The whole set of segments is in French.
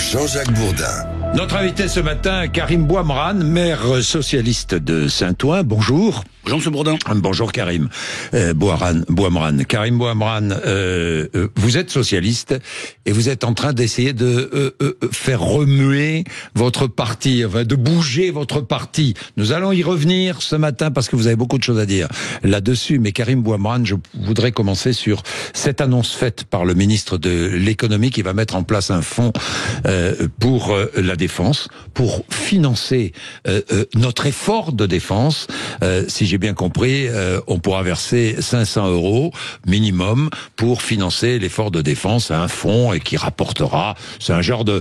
Jean-Jacques Bourdin. Notre invité ce matin, Karim Bouamran, maire socialiste de Saint-Ouen. Bonjour. Bonjour Monsieur Bourdin. Bonjour Karim Bouamran. Karim Bouamran, vous êtes socialiste et vous êtes en train d'essayer de faire remuer votre parti, enfin, de bouger votre parti. Nous allons y revenir ce matin parce que vous avez beaucoup de choses à dire là-dessus. Mais Karim Bouamran, je voudrais commencer sur cette annonce faite par le ministre de l'économie qui va mettre en place un fonds pour la défense, pour financer notre effort de défense. Si j'ai bien compris, on pourra verser 500 € minimum pour financer l'effort de défense à un fonds et qui rapportera, c'est un genre de,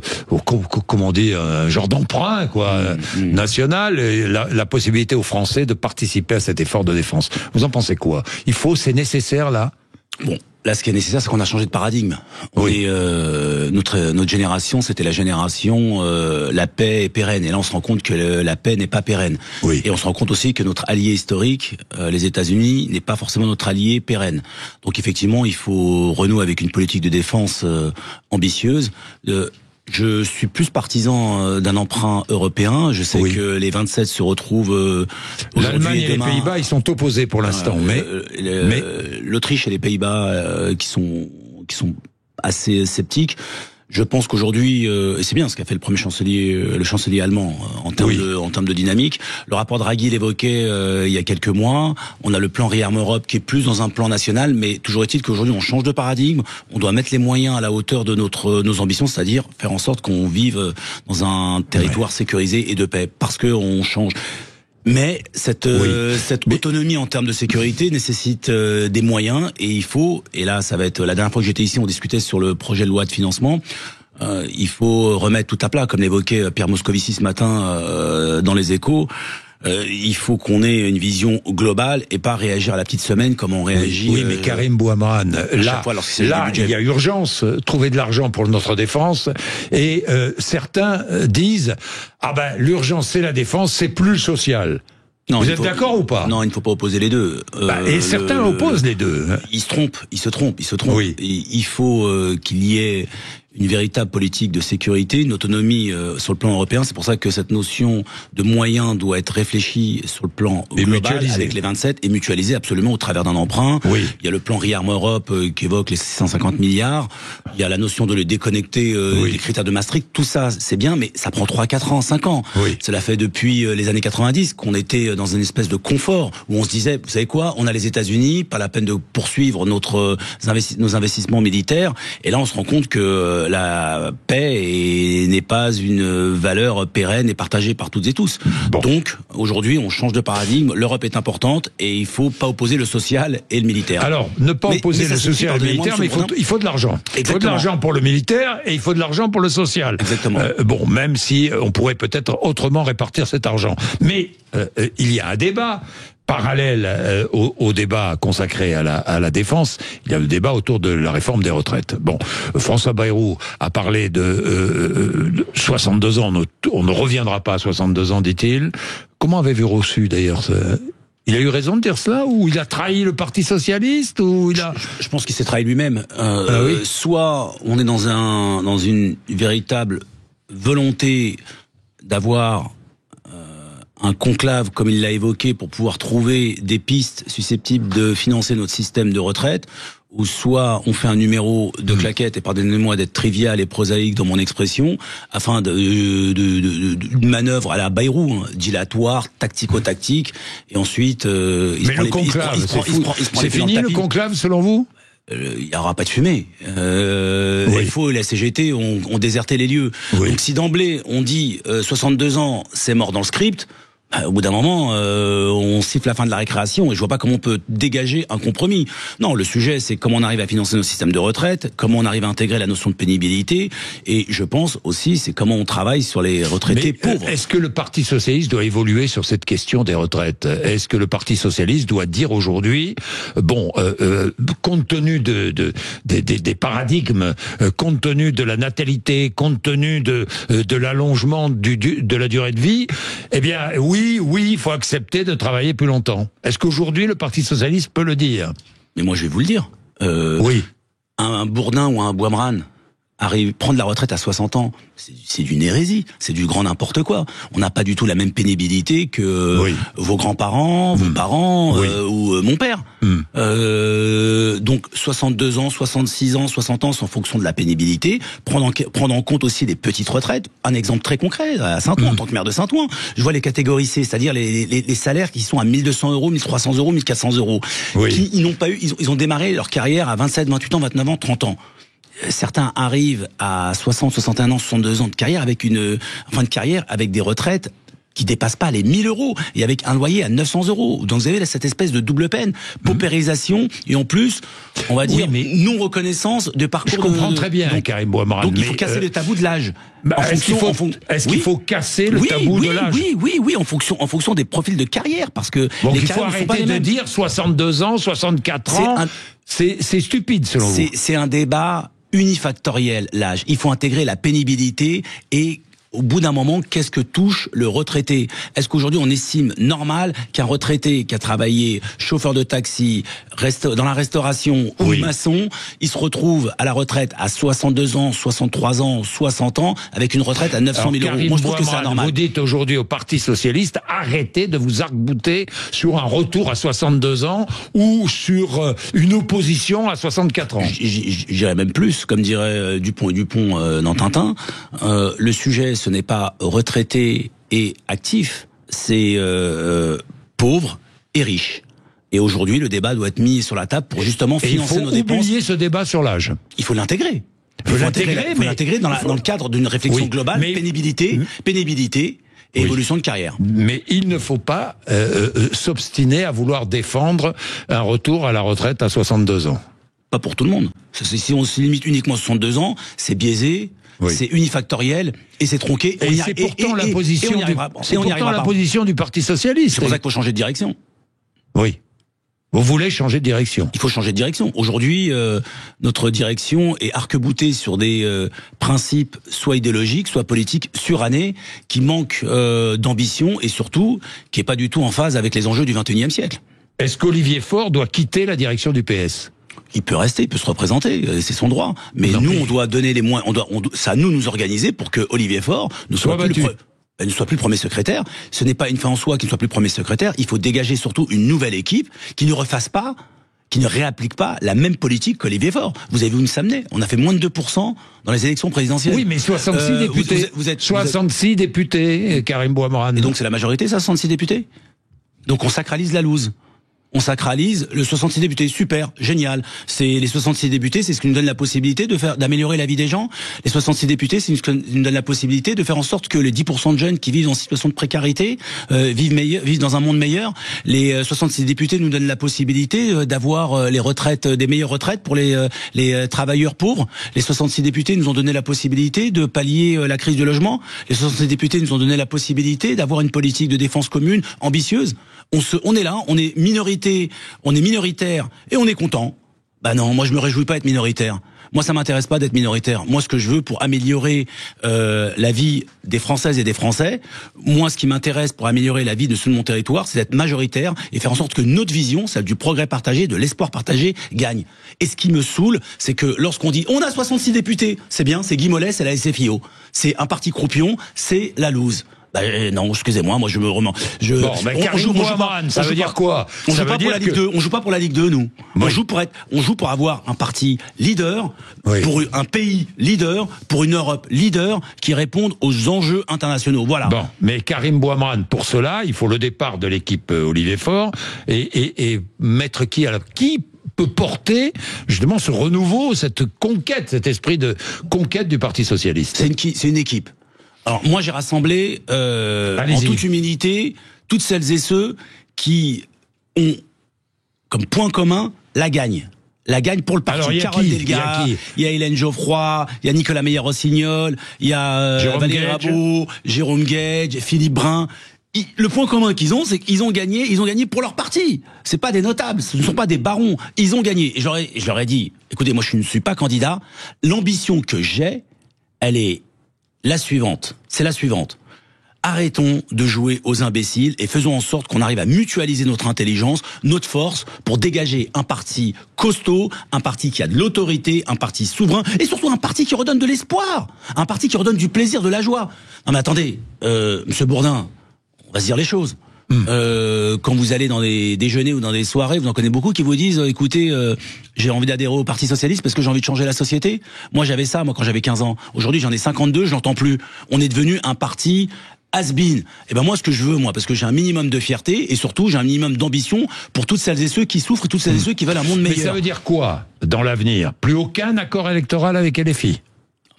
comment on dit, un genre d'emprunt quoi, national, et la possibilité aux Français de participer à cet effort de défense. Vous en pensez quoi? C'est nécessaire là? Bon, là, ce qui est nécessaire, c'est qu'on a changé de paradigme. Oui. Notre génération, c'était la génération la paix est pérenne. Et là, on se rend compte que la paix n'est pas pérenne. Oui. Et on se rend compte aussi que notre allié historique, les États-Unis, n'est pas forcément notre allié pérenne. Donc, effectivement, il faut renouer avec une politique de défense ambitieuse. Je suis plus partisan d'un emprunt européen. Je sais que les 27 se retrouvent l'Allemagne et demain. les Pays-Bas, ils sont opposés pour l'instant, mais l'Autriche et les Pays-Bas qui sont assez sceptiques. Je pense qu'aujourd'hui, et c'est bien ce qu'a fait le chancelier allemand en termes de dynamique. Le rapport Draghi l'évoquait il y a quelques mois. On a le plan ReArm Europe qui est plus dans un plan national, mais toujours est-il qu'aujourd'hui on change de paradigme. On doit mettre les moyens à la hauteur de nos ambitions, c'est-à-dire faire en sorte qu'on vive dans un territoire sécurisé et de paix, parce que on change. Mais cette autonomie en termes de sécurité nécessite des moyens, et il faut, et là ça va être la dernière fois que j'étais ici, on discutait sur le projet de loi de financement, il faut remettre tout à plat, comme l'évoquait Pierre Moscovici ce matin dans les Échos. Il faut qu'on ait une vision globale et pas réagir à la petite semaine comme on réagit. Oui, mais Karim Bouamran, là, il y a urgence, trouver de l'argent pour notre défense, et certains disent l'urgence c'est la défense, c'est plus le social. Non, vous êtes d'accord ou pas? Non, il ne faut pas opposer les deux. Et certains opposent les deux. Ils se trompent. Oui. Et il faut qu'il y ait une véritable politique de sécurité, une autonomie sur le plan européen. C'est pour ça que cette notion de moyens doit être réfléchie sur le plan global avec les 27 et mutualisée absolument au travers d'un emprunt. Oui. Il y a le plan ReArm Europe qui évoque les 650 milliards. Il y a la notion de le déconnecter des critères de Maastricht. Tout ça, c'est bien, mais ça prend 3, 4 ans, 5 ans. Oui. Cela fait depuis les années 90 qu'on était dans une espèce de confort où on se disait, vous savez quoi, on a les États-Unis, pas la peine de poursuivre nos investissements militaires. Et là, on se rend compte que la paix n'est pas une valeur pérenne et partagée par toutes et tous. Bon. Donc, aujourd'hui, on change de paradigme. L'Europe est importante et il faut pas opposer le social et le militaire. Alors, ne pas opposer le social et le militaire, mais il faut de l'argent. Il faut de l'argent pour le militaire et il faut de l'argent pour le social. Exactement. Même si on pourrait peut-être autrement répartir cet argent. Mais il y a un débat parallèle au débat consacré à la défense. Il y a le débat autour de la réforme des retraites. Bon, François Bayrou a parlé de 62 ans. On ne reviendra pas à 62 ans, dit-il. Comment avez-vous reçu d'ailleurs il a eu raison de dire cela, ou il a trahi le Parti socialiste, ou il a... Je pense qu'il s'est trahi lui-même. Soit on est dans une véritable volonté d'avoir un conclave, comme il l'a évoqué, pour pouvoir trouver des pistes susceptibles de financer notre système de retraite, ou soit on fait un numéro de claquette, et pardonnez-moi d'être trivial et prosaïque dans mon expression, afin d'une manœuvre à la Bayrou, dilatoire, tactico-tactique, et ensuite... Mais le conclave, c'est fini le conclave selon vous? Il n'y aura pas de fumée. FO et la CGT ont déserté les lieux. Oui. Donc si d'emblée on dit 62 ans, c'est mort dans le script, au bout d'un moment, on siffle la fin de la récréation et je vois pas comment on peut dégager un compromis. Non, le sujet, c'est comment on arrive à financer nos systèmes de retraite, comment on arrive à intégrer la notion de pénibilité, et je pense aussi, c'est comment on travaille sur les retraités pauvres. Est-ce que le Parti socialiste doit évoluer sur cette question des retraites? Est-ce que le Parti socialiste doit dire aujourd'hui, compte tenu des paradigmes, compte tenu de la natalité, compte tenu de l'allongement de la durée de vie, eh bien, oui, il faut accepter de travailler plus longtemps. Est-ce qu'aujourd'hui, le Parti socialiste peut le dire? Mais moi, je vais vous le dire. Un Bourdin ou un Bouamran prendre la retraite à 60 ans, c'est d'une hérésie, c'est du grand n'importe quoi. On n'a pas du tout la même pénibilité que vos grands-parents, vos parents ou mon père. Donc 62 ans, 66 ans, 60 ans, c'est en fonction de la pénibilité. Prendre en compte aussi les petites retraites. Un exemple très concret, à Saint-Ouen, en tant que maire de Saint-Ouen, je vois les catégories C, c'est-à-dire les salaires qui sont à 1200 euros, 1300 euros, 1400 euros. Ils n'ont pas eu, ils ont démarré leur carrière à 27, 28 ans, 29 ans, 30 ans. Certains arrivent à 60, 61 ans, 62 ans de carrière avec une fin de carrière avec des retraites qui dépassent pas les 1000 euros et avec un loyer à 900 euros. Donc vous avez là cette espèce de double peine, paupérisation et en plus, on va dire non reconnaissance de parcours. Je comprends très bien, donc, Karim Bouamrane. Donc il faut casser le tabou de l'âge. Est-ce qu'il faut casser le tabou de l'âge? Oui, en fonction des profils de carrière, parce que donc les il faut arrêter de dire 62 ans, 64 ans. C'est stupide selon vous. C'est un débat unifactoriel, l'âge. Il faut intégrer la pénibilité et au bout d'un moment, qu'est-ce que touche le retraité? Est-ce qu'aujourd'hui on estime normal qu'un retraité qui a travaillé chauffeur de taxi, dans la restauration ou maçon, il se retrouve à la retraite à 62 ans, 63 ans, 60 ans, avec une retraite à 900 000 euros? Moi je trouve que c'est anormal. Vous dites aujourd'hui au Parti Socialiste, arrêtez de vous arc-bouter sur un retour à 62 ans ou sur une opposition à 64 ans. J'irais même plus, comme dirait Dupont et Dupont dans Tintin, le sujet ce n'est pas retraité et actif, c'est pauvre et riche. Et aujourd'hui, le débat doit être mis sur la table pour justement financer nos dépenses. Il faut oublier ce débat sur l'âge. Il faut l'intégrer. Il faut l'intégrer dans le cadre d'une réflexion globale, pénibilité et évolution de carrière. Mais il ne faut pas s'obstiner à vouloir défendre un retour à la retraite à 62 ans. Pas pour tout le monde. Si on se limite uniquement à 62 ans, c'est biaisé. C'est unifactoriel et c'est tronqué. Et c'est pourtant la position du Parti Socialiste. C'est pour ça qu'il faut changer de direction. Oui. Vous voulez changer de direction? Il faut changer de direction. Aujourd'hui, notre direction est arc-boutée sur des principes soit idéologiques, soit politiques surannés, qui manquent d'ambition et surtout qui est pas du tout en phase avec les enjeux du XXIe siècle. Est-ce qu'Olivier Faure doit quitter la direction du PS? Il peut rester, il peut se représenter, c'est son droit. Mais on doit donner les moyens, ça nous organiser pour que Olivier Faure ne soit plus le premier secrétaire. Ce n'est pas une fin en soi qu'il ne soit plus le premier secrétaire. Il faut dégager surtout une nouvelle équipe qui ne refasse pas, qui ne réapplique pas la même politique qu'Olivier Faure. Vous avez vu où nous sommes nés. On a fait moins de 2% dans les élections présidentielles. Oui, mais 66 députés. 66 députés, Karim Bouamrane. Et donc c'est la majorité, ça, 66 députés? Donc on sacralise la loose. On sacralise le 66 députés, super, génial. C'est les 66 députés, c'est ce qui nous donne la possibilité d'améliorer la vie des gens. Les 66 députés, c'est ce qui nous donne la possibilité de faire en sorte que les 10% de jeunes qui vivent en situation de précarité vivent dans un monde meilleur. Les 66 députés nous donnent la possibilité d'avoir les retraites, des meilleures retraites pour les travailleurs pauvres. Les 66 députés nous ont donné la possibilité de pallier la crise du logement. Les 66 députés nous ont donné la possibilité d'avoir une politique de défense commune ambitieuse. On est là, on est minoritaire et on est content. Bah non, moi je me réjouis pas d'être minoritaire. Moi ça m'intéresse pas d'être minoritaire. Moi ce que je veux pour améliorer la vie des Françaises et des Français, moi ce qui m'intéresse pour améliorer la vie de ceux de mon territoire, c'est d'être majoritaire et faire en sorte que notre vision, celle du progrès partagé, de l'espoir partagé, gagne. Et ce qui me saoule, c'est que lorsqu'on dit on a 66 députés, c'est bien, c'est Guy Mollet, c'est la SFIO. C'est un parti croupion, c'est la loose. Bah non, excusez-moi, moi je me remets. Karim Bouamrane, ça veut dire quoi? On joue pas pour la Ligue 2. On joue pas pour la Ligue 2, nous. On joue pour avoir un parti leader, pour un pays leader, pour une Europe leader qui réponde aux enjeux internationaux. Voilà. Bon, mais Karim Bouamrane, pour cela, il faut le départ de l'équipe Olivier Faure et mettre qui peut porter justement ce renouveau, cette conquête, cet esprit de conquête du Parti Socialiste. C'est une équipe. Alors moi j'ai rassemblé en toute humilité toutes celles et ceux qui ont comme point commun la gagne pour le parti. Carole Delga, il y a Hélène Geoffroy, il y a Nicolas Meyer-Rossignol, il y a Valérie Rabault, Jérôme Gage, Philippe Brun. Le point commun qu'ils ont, c'est qu'ils ont gagné pour leur parti. C'est pas des notables, ce ne sont pas des barons. Ils ont gagné. Et je leur ai dit, écoutez, moi je ne suis pas candidat. L'ambition que j'ai, elle est c'est la suivante. arrêtons de jouer aux imbéciles et faisons en sorte qu'on arrive à mutualiser notre intelligence, notre force, pour dégager un parti costaud, un parti qui a de l'autorité, un parti souverain, et surtout un parti qui redonne de l'espoir, un parti qui redonne du plaisir, de la joie. Non mais attendez, Monsieur Bourdin, on va se dire les choses. Quand vous allez dans des déjeuners ou dans des soirées, vous en connaissez beaucoup qui vous disent écoutez, j'ai envie d'adhérer au Parti Socialiste parce que j'ai envie de changer la société. Moi j'avais ça, quand j'avais 15 ans. Aujourd'hui j'en ai 52, je l'entends plus. On est devenu un parti has-been. Et ben moi ce que je veux, parce que j'ai un minimum de fierté et surtout j'ai un minimum d'ambition pour toutes celles et ceux qui souffrent et toutes celles et ceux qui veulent un monde meilleur. Mais ça veut dire quoi dans l'avenir? Plus aucun accord électoral avec LFI?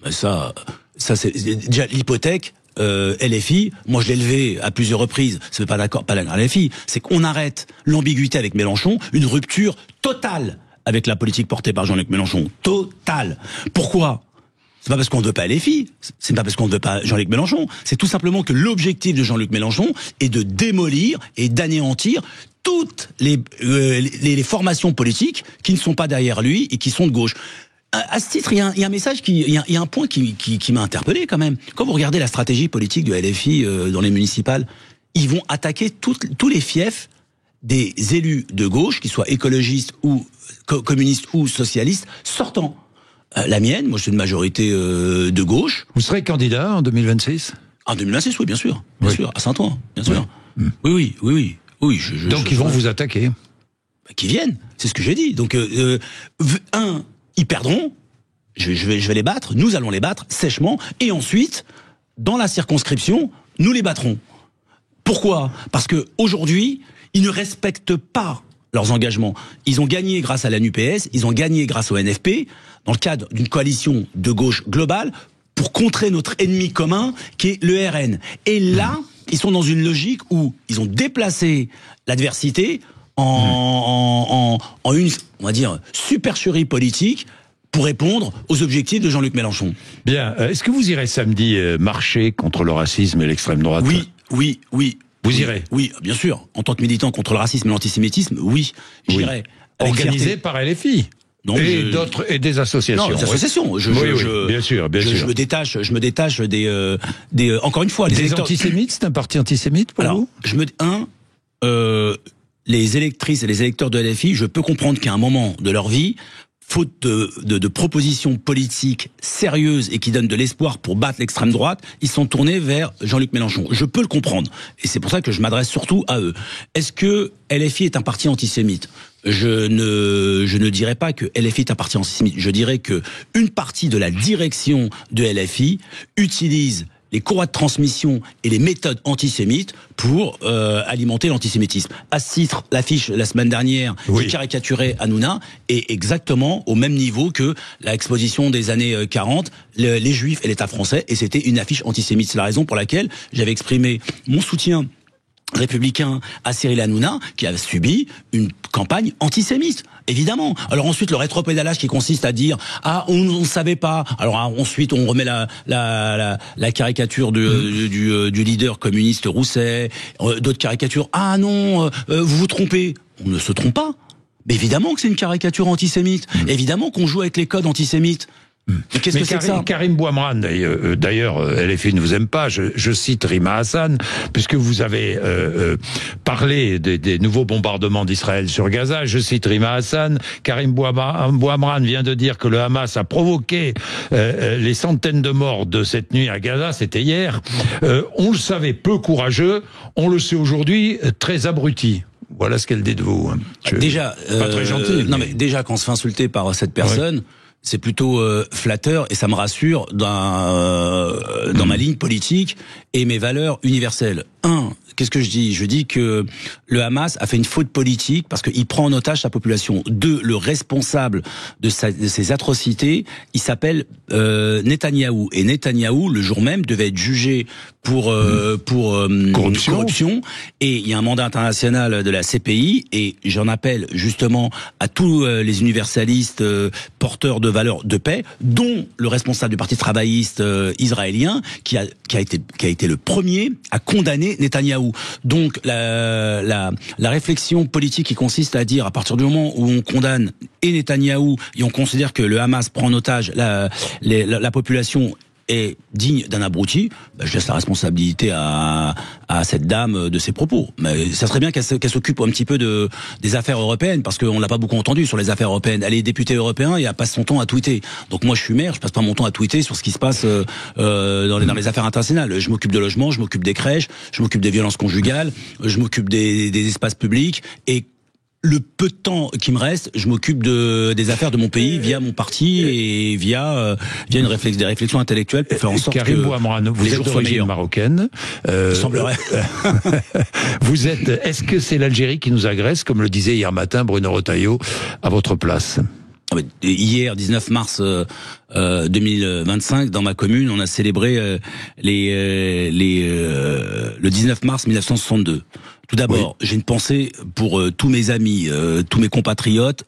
Ben ça c'est déjà l'hypothèque. LFI, moi je l'ai levé à plusieurs reprises, c'est pas d'accord, pas la LFI, c'est qu'on arrête l'ambiguïté avec Mélenchon, une rupture totale avec la politique portée par Jean-Luc Mélenchon, totale. Pourquoi? C'est pas parce qu'on ne veut pas LFI, c'est pas parce qu'on ne veut pas Jean-Luc Mélenchon, c'est tout simplement que l'objectif de Jean-Luc Mélenchon est de démolir et d'anéantir toutes les formations politiques qui ne sont pas derrière lui et qui sont de gauche. À ce titre, il y a un message il y a un point qui m'a interpellé quand même. Quand vous regardez la stratégie politique de LFI dans les municipales, ils vont attaquer tous les fiefs des élus de gauche, qu'ils soient écologistes ou communistes ou socialistes, sortants. La mienne, moi je suis une majorité de gauche. Vous serez candidat en 2026 ? En 2026, oui, bien sûr, à Saint-Ouen, bien sûr. Oui. Donc ils vont vous attaquer. Qu'ils viennent, c'est ce que j'ai dit. Donc ils perdront, je vais les battre, nous allons les battre sèchement, et ensuite, dans la circonscription, nous les battrons. Pourquoi? Parce que aujourd'hui, ils ne respectent pas leurs engagements. Ils ont gagné grâce à la NUPES, ils ont gagné grâce au NFP, dans le cadre d'une coalition de gauche globale, pour contrer notre ennemi commun, qui est le RN. Et là, ils sont dans une logique où ils ont déplacé l'adversité en une, on va dire, supercherie politique pour répondre aux objectifs de Jean-Luc Mélenchon. Bien. Est-ce que vous irez samedi marcher contre le racisme et l'extrême droite? Oui. Vous irez? Oui, bien sûr. En tant que militant contre le racisme et l'antisémitisme, oui, j'irai. Organisé par LFI? Non, d'autres et des associations. Non, des associations. Bien sûr. Je me détache des encore une fois, des antisémites. C'est un parti antisémite pour vous? Les électrices et les électeurs de LFI, je peux comprendre qu'à un moment de leur vie, faute de propositions politiques sérieuses et qui donnent de l'espoir pour battre l'extrême droite, ils sont tournés vers Jean-Luc Mélenchon. Je peux le comprendre. Et c'est pour ça que je m'adresse surtout à eux. Est-ce que LFI est un parti antisémite ? Je ne dirais pas que LFI est un parti antisémite. Je dirais que une partie de la direction de LFI utilise les courroies de transmission et les méthodes antisémites pour alimenter l'antisémitisme. À ce titre, l'affiche la semaine dernière qui caricaturait Hanouna est exactement au même niveau que l'exposition des années 40, les Juifs et l'État français, et c'était une affiche antisémite. C'est la raison pour laquelle j'avais exprimé mon soutien républicain à Cyril Hanouna, qui a subi une campagne antisémite, évidemment. Alors ensuite, le rétropédalage qui consiste à dire « Ah, on ne savait pas ». Alors ensuite, on remet la caricature du leader communiste Rousset, d'autres caricatures « Ah non, vous vous trompez ». On ne se trompe pas. Mais évidemment que c'est une caricature antisémite. Évidemment qu'on joue avec les codes antisémites. Mais qu'est-ce que c'est que ça ? Karim Bouamran, d'ailleurs, LFI ne vous aime pas, je cite Rima Hassan, puisque vous avez parlé des nouveaux bombardements d'Israël sur Gaza, je cite Rima Hassan, Karim Bouamran vient de dire que le Hamas a provoqué les centaines de morts de cette nuit à Gaza, c'était hier. On le savait peu courageux, on le sait aujourd'hui très abruti. Voilà ce qu'elle dit de vous. Déjà, pas très gentil. Non mais déjà, quand on se fait insulter par cette personne... C'est plutôt flatteur et ça me rassure dans ma ligne politique et mes valeurs universelles. Qu'est-ce que je dis ? Je dis que le Hamas a fait une faute politique parce qu'il prend en otage sa population. 2, le responsable de ces atrocités, il s'appelle Netanyahou. Et Netanyahou, le jour même, devait être jugé pour corruption. Et il y a un mandat international de la CPI. Et j'en appelle justement à tous les universalistes porteurs de valeurs de paix, dont le responsable du Parti travailliste israélien, qui a été le premier à condamner Netanyahou. Donc la réflexion politique qui consiste à dire à partir du moment où on condamne et Netanyahou et on considère que le Hamas prend en otage la population est digne d'un abruti, je laisse la responsabilité à cette dame de ses propos. Mais ça serait bien qu'elle s'occupe un petit peu des affaires européennes, parce qu'on l'a pas beaucoup entendu sur les affaires européennes. Elle est députée européen et elle passe son temps à tweeter. Donc moi je suis maire, je passe pas mon temps à tweeter sur ce qui se passe dans les affaires internationales. Je m'occupe de logement, je m'occupe des crèches, je m'occupe des violences conjugales, je m'occupe des espaces publics, et le peu de temps qui me reste, je m'occupe des affaires de mon pays via mon parti et via des réflexions intellectuelles pour faire en sorte Karim Bouamrane, vous êtes d'origine marocaine. Semblerait. Est-ce que c'est l'Algérie qui nous agresse, comme le disait hier matin Bruno Retailleau à votre place? Hier, 19 mars 2025, dans ma commune, on a célébré le 19 mars 1962. Tout d'abord, j'ai une pensée pour tous mes amis, tous mes compatriotes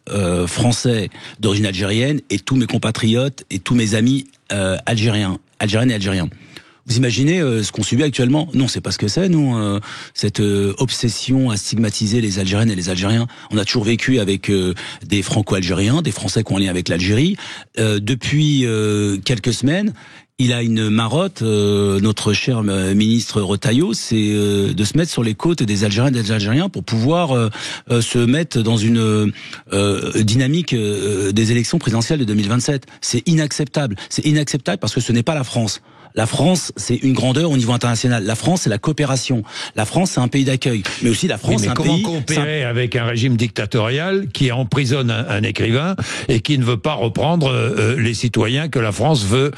français d'origine algérienne, et tous mes compatriotes et tous mes amis algériennes et algériens. Vous imaginez ce qu'on subit actuellement? Non, c'est pas ce que c'est, nous, cette obsession à stigmatiser les Algériennes et les Algériens. On a toujours vécu avec des Franco-Algériens, des Français qui ont un lien avec l'Algérie. Depuis quelques semaines, il a une marotte, notre cher ministre Retailleau, c'est de se mettre sur les côtes des Algériennes et des Algériens pour pouvoir se mettre dans une dynamique des élections présidentielles de 2027. C'est inacceptable. C'est inacceptable parce que ce n'est pas la France. La France, c'est une grandeur au niveau international. La France, c'est la coopération. La France, c'est un pays d'accueil. Mais aussi, la France, c'est un pays... Mais comment coopérer avec un régime dictatorial qui emprisonne un écrivain et qui ne veut pas reprendre les citoyens que la France veut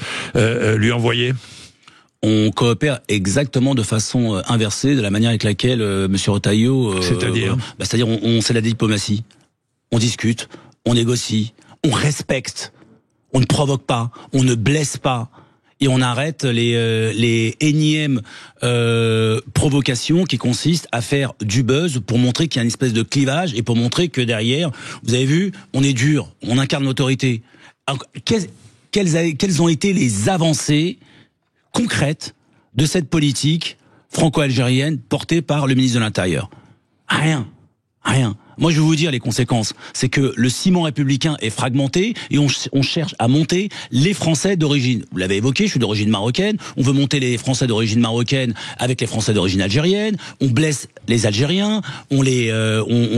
lui envoyer? On coopère exactement de façon inversée de la manière avec laquelle M. Retailleau... C'est-à-dire c'est-à-dire, on fait la diplomatie. On discute, on négocie, on respecte, on ne provoque pas, on ne blesse pas. Et on arrête les énièmes provocations qui consistent à faire du buzz pour montrer qu'il y a une espèce de clivage et pour montrer que derrière, vous avez vu, on est dur, on incarne l'autorité. Quelles ont été les avancées concrètes de cette politique franco-algérienne portée par le ministre de l'Intérieur? Rien. Moi, je vais vous dire les conséquences. C'est que le ciment républicain est fragmenté et on cherche à monter les Français d'origine. Vous l'avez évoqué, je suis d'origine marocaine. On veut monter les Français d'origine marocaine avec les Français d'origine algérienne. On blesse les Algériens, on les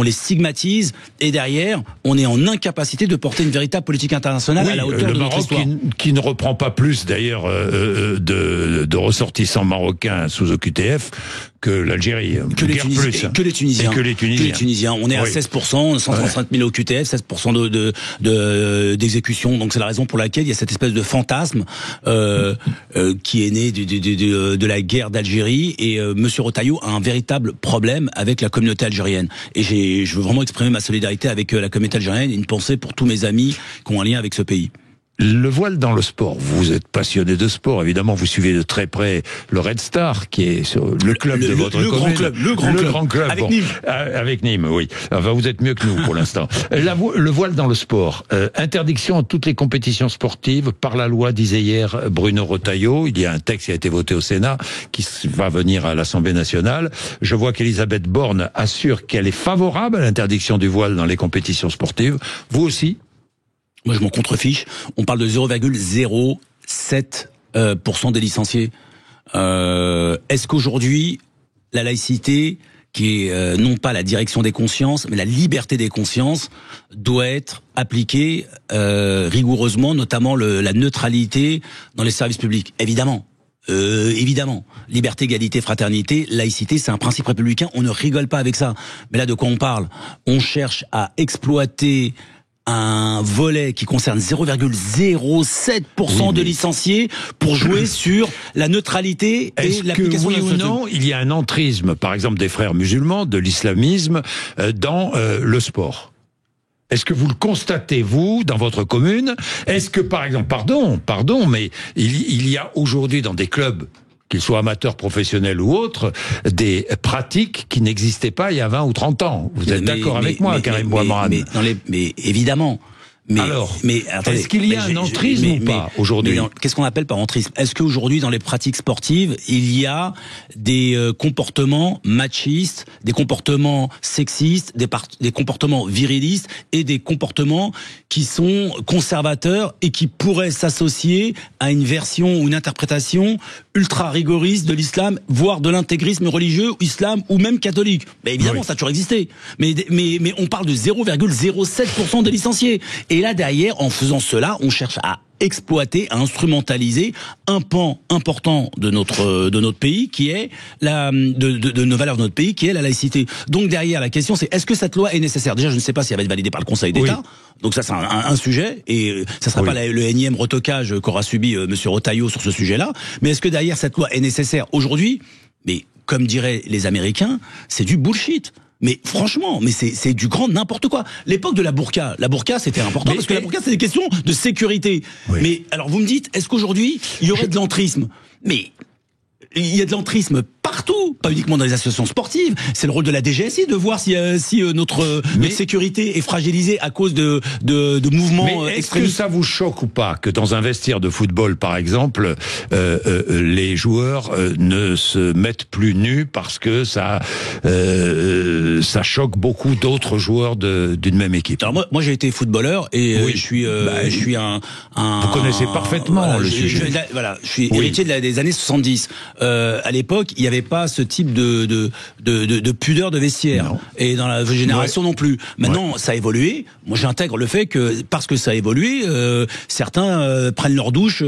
stigmatise, et derrière, on est en incapacité de porter une véritable politique internationale à la hauteur de notre histoire. Qui ne reprend pas plus, d'ailleurs, de ressortissants marocains sous OQTF que l'Algérie. Que les Tunisiens. On est à 16%, 135 000 OQTF, 16% d'exécution. Donc c'est la raison pour laquelle il y a cette espèce de fantasme qui est né de la guerre d'Algérie. Et Monsieur Retailleau a un véritable problème avec la communauté algérienne. Et je veux vraiment exprimer ma solidarité avec la communauté algérienne et une pensée pour tous mes amis qui ont un lien avec ce pays. Le voile dans le sport. Vous êtes passionné de sport, évidemment. Vous suivez de très près le Red Star, qui est sur le club de votre commune. Le grand club. Avec Nîmes. Avec Nîmes, oui. Enfin, vous êtes mieux que nous pour l'instant. Le voile dans le sport. Interdiction à toutes les compétitions sportives par la loi, disait hier Bruno Retailleau. Il y a un texte qui a été voté au Sénat, qui va venir à l'Assemblée nationale. Je vois qu'Elisabeth Borne assure qu'elle est favorable à l'interdiction du voile dans les compétitions sportives. Vous aussi? Moi, je m'en contrefiche. On parle de 0,07% des licenciés. Est-ce qu'aujourd'hui, la laïcité, qui est non pas la direction des consciences, mais la liberté des consciences, doit être appliquée rigoureusement, notamment la neutralité dans les services publics? Évidemment. Évidemment, liberté, égalité, fraternité, laïcité, c'est un principe républicain. On ne rigole pas avec ça. Mais là, de quoi on parle? On cherche à exploiter un volet qui concerne 0,07% de licenciés pour jouer sur la neutralité et l'application de la ou non, il y a un entrisme, par exemple des frères musulmans, de l'islamisme dans le sport? Est-ce que vous le constatez, vous, dans votre commune? Est-ce que, par exemple, pardon, mais il y a aujourd'hui dans des clubs, qu'ils soient amateurs, professionnels ou autres, des pratiques qui n'existaient pas il y a 20 ou 30 ans. Vous êtes d'accord avec moi, Karim Bouamrane? Mais évidemment. Mais attendez, est-ce qu'il y a un entrisme ou pas aujourd'hui? Qu'est-ce qu'on appelle par entrisme? Est-ce qu'aujourd'hui, dans les pratiques sportives, il y a des comportements machistes, des comportements sexistes, des comportements virilistes et des comportements qui sont conservateurs et qui pourraient s'associer à une version ou une interprétation ultra rigoriste de l'islam, voire de l'intégrisme religieux, islam ou même catholique? Mais évidemment, ça a toujours existé. Mais on parle de 0,07% des licenciés. Et là, derrière, en faisant cela, on cherche à exploiter, à instrumentaliser un pan important de notre pays, qui est de nos valeurs de notre pays, qui est la laïcité. Donc derrière, la question c'est, est-ce que cette loi est nécessaire? Déjà, je ne sais pas si elle va être validée par le Conseil d'État. Oui. Donc ça, c'est un sujet, et ça sera pas le énième retocage qu'aura subi Monsieur Retailleau sur ce sujet-là. Mais est-ce que derrière cette loi est nécessaire aujourd'hui? Mais comme diraient les Américains, c'est du bullshit. Mais franchement, c'est du grand n'importe quoi. L'époque de la burqa c'était important parce que la burqa c'est des questions de sécurité. Oui. Mais alors vous me dites, est-ce qu'aujourd'hui il y aurait de l'entrisme? Mais il y a de l'entrisme partout, pas uniquement dans les associations sportives. C'est le rôle de la DGSI de voir si notre sécurité est fragilisée à cause de mouvements extrémistes. Est-ce que ça vous choque ou pas que dans un vestiaire de football, par exemple, les joueurs ne se mettent plus nus parce que ça choque beaucoup d'autres joueurs d'une même équipe? Alors moi j'ai été footballeur et je suis vous connaissez parfaitement le sujet. Je suis héritier des années 70. À l'époque, il y avait pas ce type de pudeur de vestiaire. Non. Et dans la génération non plus. Maintenant, ça a évolué. Moi, j'intègre le fait que, parce que ça a évolué, certains prennent leur douche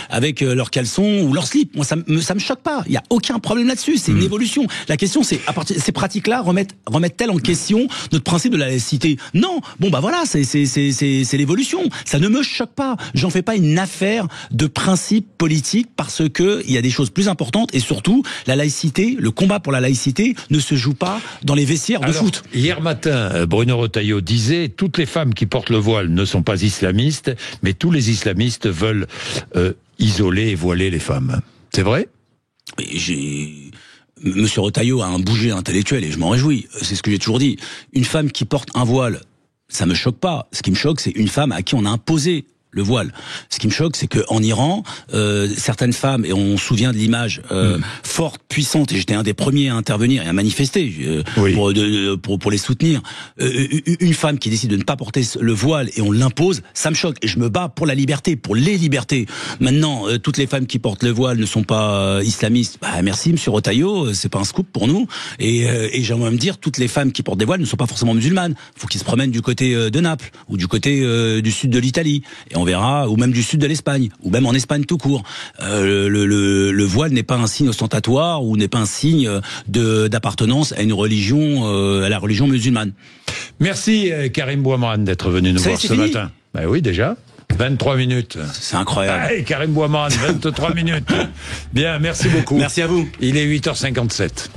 avec leurs caleçons ou leur slip. Moi, ça me choque pas. Il y a aucun problème là-dessus. C'est une évolution. La question, c'est, à partir de ces pratiques-là, remettent-elles en question notre principe de la laïcité? Non. Bon, bah voilà, c'est l'évolution. Ça ne me choque pas. J'en fais pas une affaire de principe politique parce que il y a des choses plus importantes, et surtout, la laïcité, le combat pour la laïcité ne se joue pas dans les vestiaires de foot. Hier matin, Bruno Retailleau disait, toutes les femmes qui portent le voile ne sont pas islamistes, mais tous les islamistes veulent isoler et voiler les femmes. C'est vrai? Monsieur Retailleau a un bouger intellectuel et je m'en réjouis. C'est ce que j'ai toujours dit. Une femme qui porte un voile, ça me choque pas. Ce qui me choque, c'est une femme à qui on a imposé le voile. Ce qui me choque, c'est qu'en Iran, certaines femmes, et on se souvient de l'image forte, puissante, et j'étais un des premiers à intervenir et à manifester pour les soutenir, une femme qui décide de ne pas porter le voile et on l'impose, ça me choque. Et je me bats pour la liberté, pour les libertés. Maintenant, toutes les femmes qui portent le voile ne sont pas islamistes. Bah, merci, Monsieur Retailleau, c'est pas un scoop pour nous. Et j'aimerais me dire, toutes les femmes qui portent des voiles ne sont pas forcément musulmanes. Faut qu'ils se promènent du côté de Naples ou du côté du sud de l'Italie. Et on verra, ou même du sud de l'Espagne, ou même en Espagne tout court. Le voile n'est pas un signe ostentatoire ou n'est pas un signe d'appartenance à une religion, à la religion musulmane. Merci Karim Bouamrane d'être venu nous voir ce matin. Ben oui, déjà. 23 minutes. C'est incroyable. Allez, Karim Bouamrane, 23 minutes. Bien, merci beaucoup. Merci à vous. Il est 8h57.